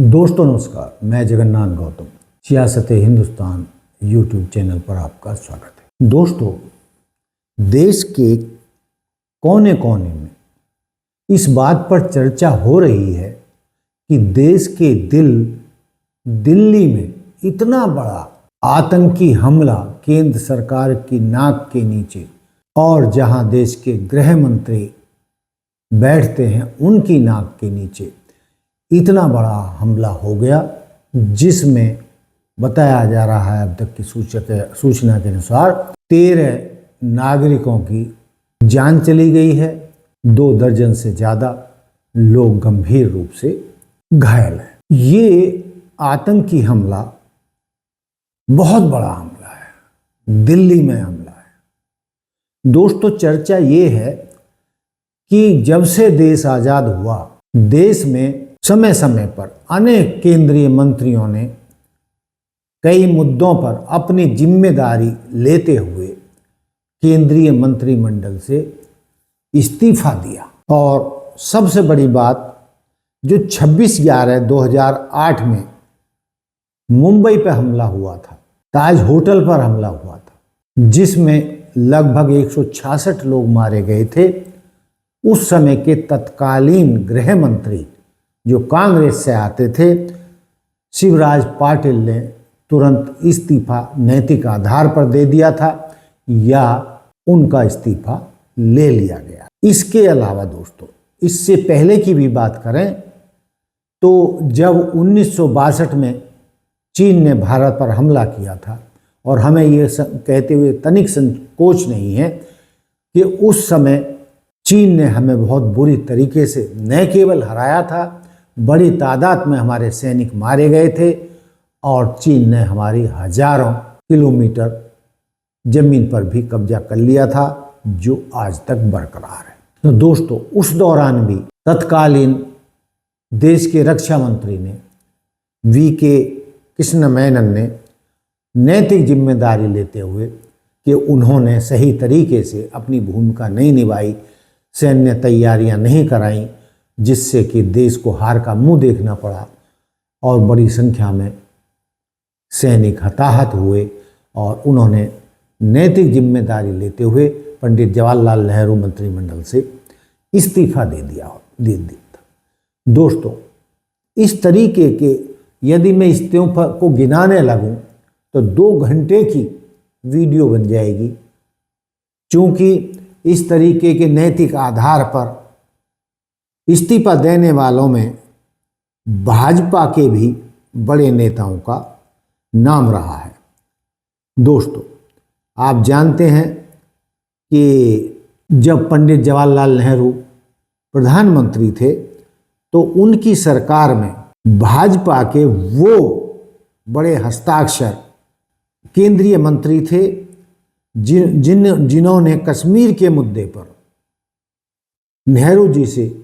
दोस्तों नमस्कार, मैं जगन्नाथ गौतम सियासत हिंदुस्तान यूट्यूब चैनल पर आपका स्वागत है। दोस्तों, देश के कोने कोने में इस बात पर चर्चा हो रही है कि देश के दिल्ली में इतना बड़ा आतंकी हमला केंद्र सरकार की नाक के नीचे, और जहां देश के गृह मंत्री बैठते हैं उनकी नाक के नीचे इतना बड़ा हमला हो गया, जिसमें बताया जा रहा है अब तक की सूचना के अनुसार 13 नागरिकों की जान चली गई है। 2 दर्जन से ज़्यादा लोग गंभीर रूप से घायल हैं। ये आतंकी हमला बहुत बड़ा हमला है, दिल्ली में हमला है। दोस्तों, चर्चा ये है कि जब से देश आज़ाद हुआ, देश में समय समय पर अनेक केंद्रीय मंत्रियों ने कई मुद्दों पर अपनी जिम्मेदारी लेते हुए केंद्रीय मंत्रिमंडल से इस्तीफा दिया। और सबसे बड़ी बात, जो 26/11/2008 में मुंबई पर हमला हुआ था, ताज होटल पर हमला हुआ था, जिसमें लगभग 166 लोग मारे गए थे, उस समय के तत्कालीन गृह मंत्री जो कांग्रेस से आते थे, शिवराज पाटिल ने तुरंत इस्तीफा नैतिक आधार पर दे दिया था या उनका इस्तीफा ले लिया गया। इसके अलावा दोस्तों, इससे पहले की भी बात करें तो जब 1962 में चीन ने भारत पर हमला किया था, और हमें ये कहते हुए तनिक संकोच नहीं है कि उस समय चीन ने हमें बहुत बुरी तरीके से न केवल हराया था, बड़ी तादाद में हमारे सैनिक मारे गए थे, और चीन ने हमारी हजारों किलोमीटर जमीन पर भी कब्जा कर लिया था, जो आज तक बरकरार है। तो दोस्तों, उस दौरान भी तत्कालीन देश के रक्षा मंत्री ने वी.के. कृष्ण मेनन ने नैतिक जिम्मेदारी लेते हुए कि उन्होंने सही तरीके से अपनी भूमिका नहीं निभाई, सैन्य तैयारियां नहीं कराई, जिससे कि देश को हार का मुंह देखना पड़ा और बड़ी संख्या में सैनिक हताहत हुए। और उन्होंने नैतिक जिम्मेदारी लेते हुए पंडित जवाहरलाल नेहरू मंत्रिमंडल से इस्तीफा दे दिया था। दोस्तों, इस तरीके के यदि मैं इस्तीफा को गिनाने लगूं तो 2 घंटे की वीडियो बन जाएगी, क्योंकि इस तरीके के नैतिक आधार पर इस्तीफा देने वालों में भाजपा के भी बड़े नेताओं का नाम रहा है। दोस्तों, आप जानते हैं कि जब पंडित जवाहरलाल नेहरू प्रधानमंत्री थे तो उनकी सरकार में भाजपा के वो बड़े हस्ताक्षर केंद्रीय मंत्री थे जिन्होंने कश्मीर के मुद्दे पर नेहरू जी से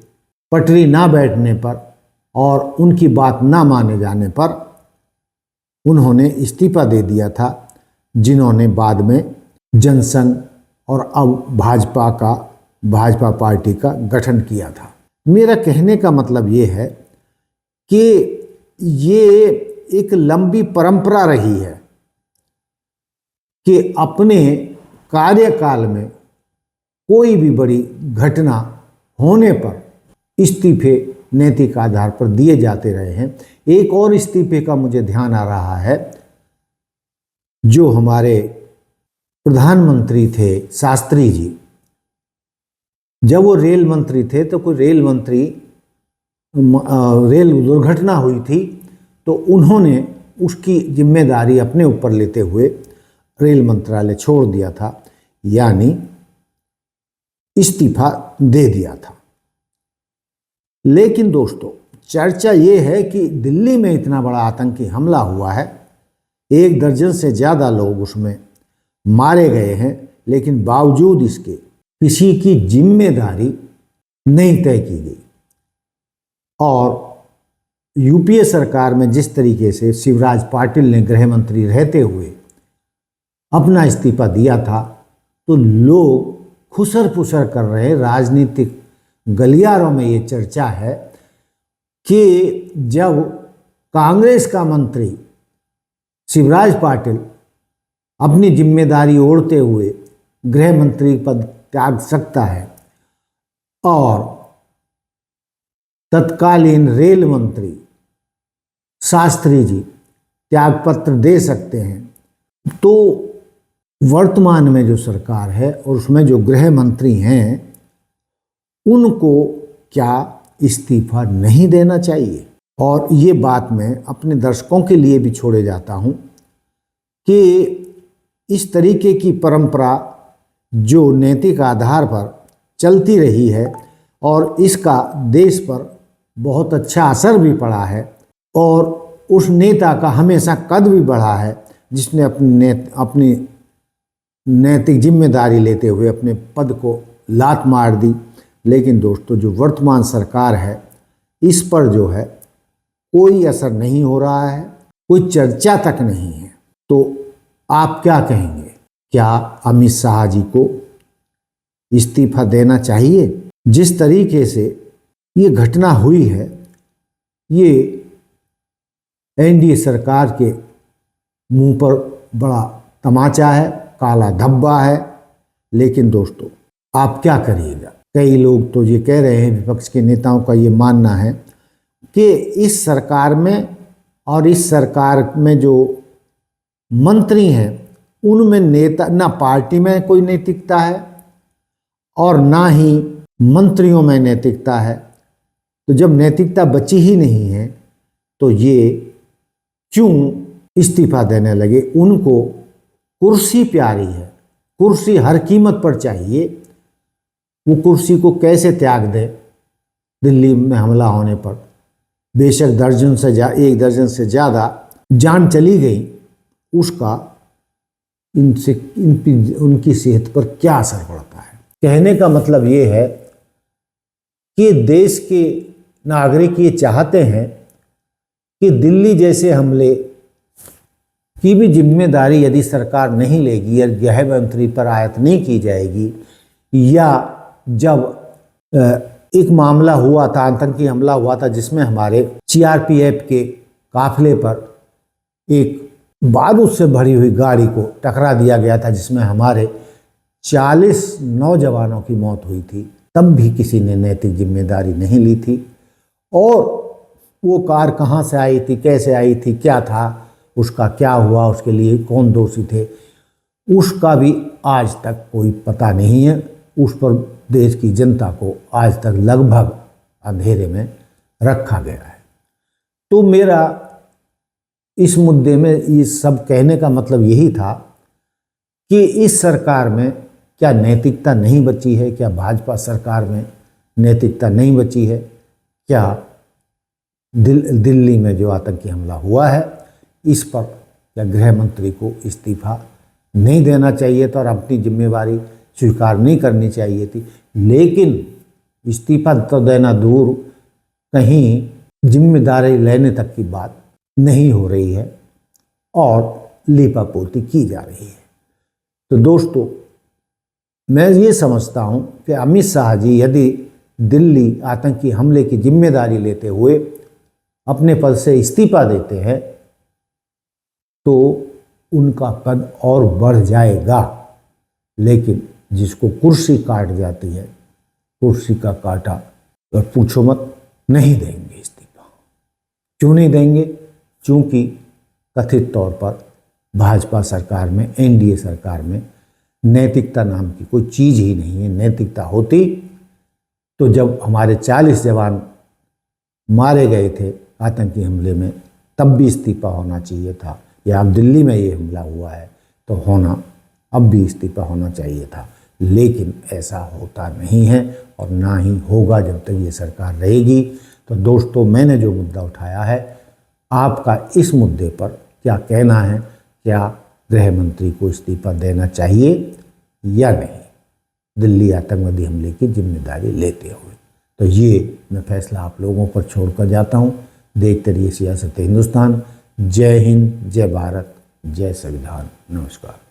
पटरी ना बैठने पर और उनकी बात ना माने जाने पर उन्होंने इस्तीफा दे दिया था, जिन्होंने बाद में जनसंघ और अब भाजपा पार्टी का गठन किया था। मेरा कहने का मतलब ये है कि ये एक लंबी परंपरा रही है कि अपने कार्यकाल में कोई भी बड़ी घटना होने पर इस्तीफे नैतिक आधार पर दिए जाते रहे हैं। एक और इस्तीफे का मुझे ध्यान आ रहा है, जो हमारे प्रधानमंत्री थे शास्त्री जी, जब वो रेल मंत्री थे तो कोई रेल दुर्घटना हुई थी, तो उन्होंने उसकी जिम्मेदारी अपने ऊपर लेते हुए रेल मंत्रालय छोड़ दिया था, यानी इस्तीफा दे दिया था। लेकिन दोस्तों, चर्चा ये है कि दिल्ली में इतना बड़ा आतंकी हमला हुआ है, 1 दर्जन से ज़्यादा लोग उसमें मारे गए हैं, लेकिन बावजूद इसके किसी की जिम्मेदारी नहीं तय की गई। और यूपीए सरकार में जिस तरीके से शिवराज पाटिल ने गृह मंत्री रहते हुए अपना इस्तीफा दिया था, तो लोग खुसर पुसर कर रहे राजनीतिक गलियारों में ये चर्चा है कि जब कांग्रेस का मंत्री शिवराज पाटिल अपनी जिम्मेदारी ओढ़ते हुए गृह मंत्री पद त्याग सकता है और तत्कालीन रेल मंत्री शास्त्री जी त्यागपत्र दे सकते हैं, तो वर्तमान में जो सरकार है और उसमें जो गृह मंत्री हैं उनको क्या इस्तीफा नहीं देना चाहिए? और ये बात मैं अपने दर्शकों के लिए भी छोड़े जाता हूँ कि इस तरीके की परंपरा जो नैतिक आधार पर चलती रही है और इसका देश पर बहुत अच्छा असर भी पड़ा है और उस नेता का हमेशा कद भी बढ़ा है जिसने अपनी नैतिक जिम्मेदारी लेते हुए अपने पद को लात मार दी। लेकिन दोस्तों, जो वर्तमान सरकार है इस पर जो है कोई असर नहीं हो रहा है, कोई चर्चा तक नहीं है। तो आप क्या कहेंगे? क्या अमित शाह जी को इस्तीफा देना चाहिए? जिस तरीके से ये घटना हुई है ये एनडीए सरकार के मुंह पर बड़ा तमाचा है, काला धब्बा है। लेकिन दोस्तों, आप क्या करिएगा? कई लोग तो ये कह रहे हैं, विपक्ष के नेताओं का ये मानना है कि इस सरकार में और इस सरकार में जो मंत्री हैं उनमें नेता ना पार्टी में कोई नैतिकता है और ना ही मंत्रियों में नैतिकता है। तो जब नैतिकता बची ही नहीं है तो ये क्यों इस्तीफा देने लगे? उनको कुर्सी प्यारी है, कुर्सी हर कीमत पर चाहिए। वो कुर्सी को कैसे त्याग दे? दिल्ली में हमला होने पर बेशक एक दर्जन से ज़्यादा जान चली गई, उसका उनकी सेहत पर क्या असर पड़ता है? कहने का मतलब ये है कि देश के नागरिक ये चाहते हैं कि दिल्ली जैसे हमले की भी जिम्मेदारी यदि सरकार नहीं लेगी या गृह मंत्री पर आयत नहीं की जाएगी, या जब एक मामला हुआ था, आतंकी हमला हुआ था जिसमें हमारे सीआरपीएफ के काफिले पर एक बारूद से भरी हुई गाड़ी को टकरा दिया गया था जिसमें हमारे 40 नौजवानों की मौत हुई थी, तब भी किसी ने नैतिक जिम्मेदारी नहीं ली थी। और वो कार कहाँ से आई थी, कैसे आई थी, क्या था, उसका क्या हुआ, उसके लिए कौन दोषी थे, उसका भी आज तक कोई पता नहीं है। उस पर देश की जनता को आज तक लगभग अंधेरे में रखा गया है। तो मेरा इस मुद्दे में ये सब कहने का मतलब यही था कि इस सरकार में क्या नैतिकता नहीं बची है? क्या भाजपा सरकार में नैतिकता नहीं बची है? क्या दिल्ली में जो आतंकी हमला हुआ है इस पर क्या गृह मंत्री को इस्तीफा नहीं देना चाहिए था और अपनी जिम्मेदारी स्वीकार नहीं करनी चाहिए थी? लेकिन इस्तीफा तो देना दूर, कहीं जिम्मेदारी लेने तक की बात नहीं हो रही है और लीपापोती की जा रही है। तो दोस्तों, मैं ये समझता हूँ कि अमित शाह जी यदि दिल्ली आतंकी हमले की जिम्मेदारी लेते हुए अपने पद से इस्तीफा देते हैं तो उनका कद और बढ़ जाएगा। लेकिन जिसको कुर्सी काट जाती है, कुर्सी का काटा और पूछो मत, नहीं देंगे इस्तीफा। क्यों नहीं देंगे? क्योंकि कथित तौर पर भाजपा सरकार में, एनडीए सरकार में नैतिकता नाम की कोई चीज़ ही नहीं है। नैतिकता होती तो जब हमारे 40 जवान मारे गए थे आतंकी हमले में तब भी इस्तीफा होना चाहिए था, या अब दिल्ली में ये हमला हुआ है तो अब भी इस्तीफा होना चाहिए था। लेकिन ऐसा होता नहीं है और ना ही होगा जब तक ये सरकार रहेगी। तो दोस्तों, मैंने जो मुद्दा उठाया है, आपका इस मुद्दे पर क्या कहना है? क्या गृह मंत्री को इस्तीफा देना चाहिए या नहीं, दिल्ली आतंकवादी हमले की जिम्मेदारी लेते हुए? तो ये मैं फैसला आप लोगों पर छोड़कर जाता हूँ। देखते रहिए सियासत हिंदुस्तान। जय हिंद, जय भारत, जय संविधान। नमस्कार।